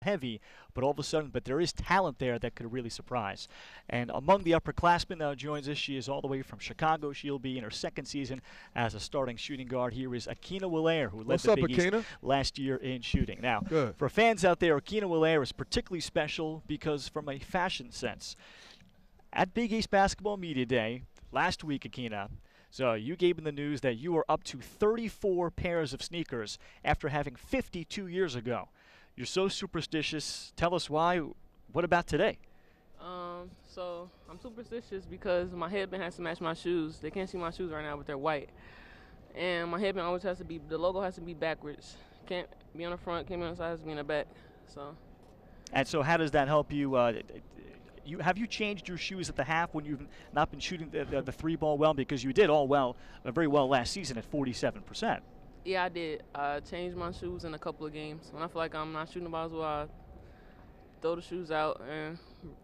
heavy, but all of a sudden, but there is talent there that could really surprise. And among the upperclassmen that joins us, she is all the way from Chicago. She'll be in her second season as a starting shooting guard. Here is Akina Wellere, who led What's the up, Big East Akina? last year in shooting. Now, Good. for fans out there, Akina Wellere is particularly special because from a fashion sense, at Big East Basketball Media Day last week, Akina, so you gave me the news that you were up to 34 pairs of sneakers after having 52 years ago. You're so superstitious. Tell us why. What about today? So I'm superstitious because my headband has to match my shoes. They can't see my shoes right now, but they're white. And my headband always has to be, the logo has to be backwards. Can't be on the front, can't be on the side, has to be in the back. So. And so how does that help you? Have you changed your shoes at the half when you've not been shooting the three ball well? Because you did all well, very well last season at 47%. Yeah, I did. I changed my shoes in a couple of games. When I feel like I'm not shooting the ball as well, I throw the shoes out and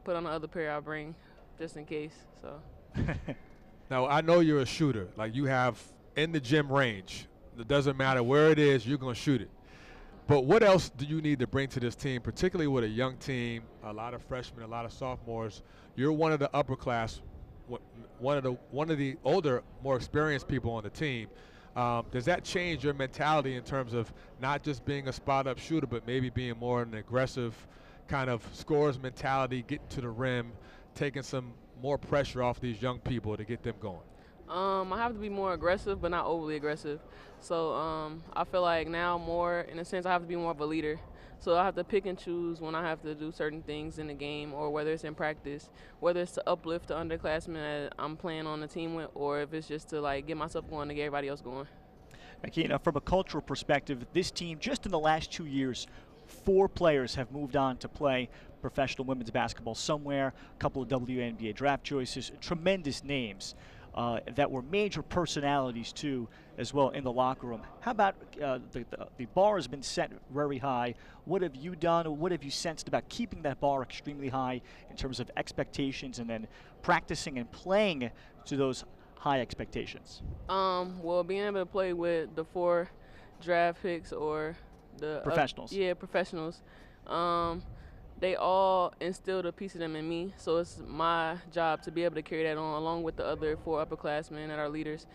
put on the other pair I bring just in case. So. Now, I know you're a shooter. Like, you have in the gym range. It doesn't matter where it is, you're going to shoot it. But what else do you need to bring to this team, particularly with a young team, a lot of freshmen, a lot of sophomores? You're one of the upper class, one of the older, more experienced people on the team. Does that change your mentality in terms of not just being a spot-up shooter, but maybe being more an aggressive kind of scorer's mentality, getting to the rim, taking some more pressure off these young people to get them going? I have to be more aggressive, but not overly aggressive. So I feel like now more, in a sense, I have to be more of a leader. So I have to pick and choose when I have to do certain things in the game, or whether it's in practice, whether it's to uplift the underclassmen that I'm playing on the team with, or if it's just to like get myself going to get everybody else going. Akina, from a cultural perspective, this team, just in the last 2 years, 4 players have moved on to play professional women's basketball somewhere, a couple of WNBA draft choices, tremendous names. That were major personalities too, as well in the locker room. How about the bar has been set very high? What have you done, or what have you sensed about keeping that bar extremely high in terms of expectations, and then practicing and playing to those high expectations? Well, being able to play with the 4 draft picks or the professionals. Professionals. They all instilled a piece of them in me, so it's my job to be able to carry that on along with the other 4 upperclassmen that are leaders.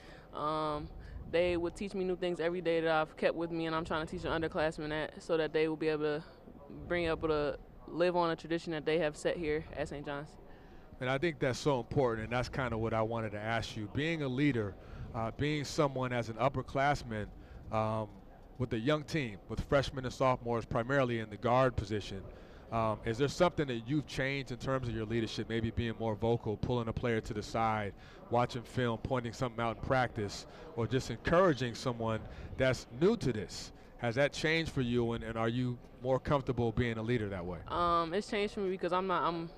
They would teach me new things every day that I've kept with me, and I'm trying to teach the underclassmen that so that they will be able to live on a tradition that they have set here at St. John's. And I think that's so important, and that's kind of what I wanted to ask you. Being a leader, being someone as an upperclassman with a young team, with freshmen and sophomores primarily in the guard position, is there something that you've changed in terms of your leadership, maybe being more vocal, pulling a player to the side, watching film, pointing something out in practice, or just encouraging someone that's new to this? Has that changed for you, and are you more comfortable being a leader that way? It's changed for me because I'm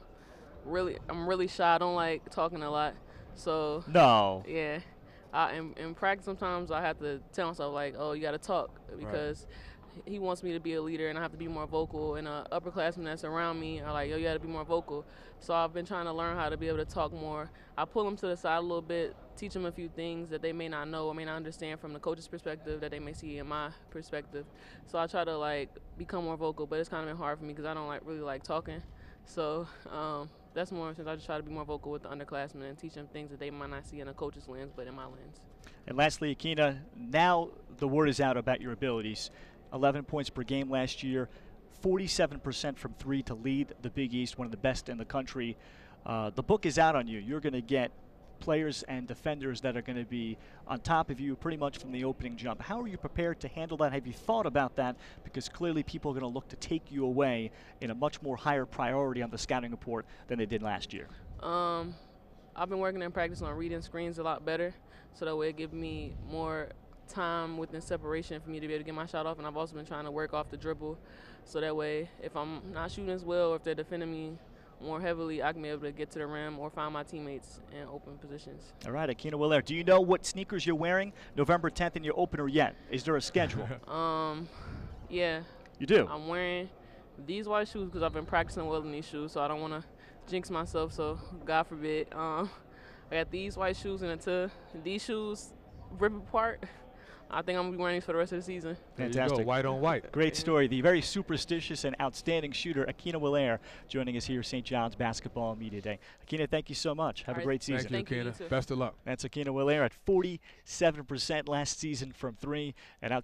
really shy. I don't like talking a lot. So no. Yeah. In practice sometimes I have to tell myself like, oh, you got to talk, because he wants me to be a leader and I have to be more vocal, and upperclassmen that's around me are like, yo, you got to be more vocal. So I've been trying to learn how to be able to talk more. I pull them to the side a little bit, teach them a few things that they may not know or may not understand from the coach's perspective that they may see in my perspective. So I try to like become more vocal, but it's kind of been hard for me because I don't really like talking. So that's more since I just try to be more vocal with the underclassmen and teach them things that they might not see in a coach's lens, but in my lens. And lastly, Akina, now the word is out about your abilities. 11 points per game last year, 47% from 3 to lead the Big East, one of the best in the country. The book is out on you. You're going to get players and defenders that are going to be on top of you pretty much from the opening jump. How are you prepared to handle that? Have you thought about that? Because clearly people are going to look to take you away in a much more higher priority on the scouting report than they did last year. I've been working in practice on reading screens a lot better, so that way it gives me more time within separation for me to be able to get my shot off. And I've also been trying to work off the dribble, so that way if I'm not shooting as well or if they're defending me more heavily, I can be able to get to the rim or find my teammates in open positions. All right, Akina Wellere, do you know what sneakers you're wearing November 10th in your opener yet? Is there a schedule? Yeah. You do? I'm wearing these white shoes because I've been practicing well in these shoes, so I don't want to jinx myself, so God forbid. I got these white shoes, and until these shoes rip apart, I think I'm gonna be wearing these for the rest of the season. There you Fantastic. go, white on white. Great story. The very superstitious and outstanding shooter, Akina Wellere, joining us here, St. John's Basketball Media Day. Akina, thank you so much. Have a great season. Thank you, Thank you, Akina. you too. Best of luck. That's Akina Wellere at 47% last season from 3 and out.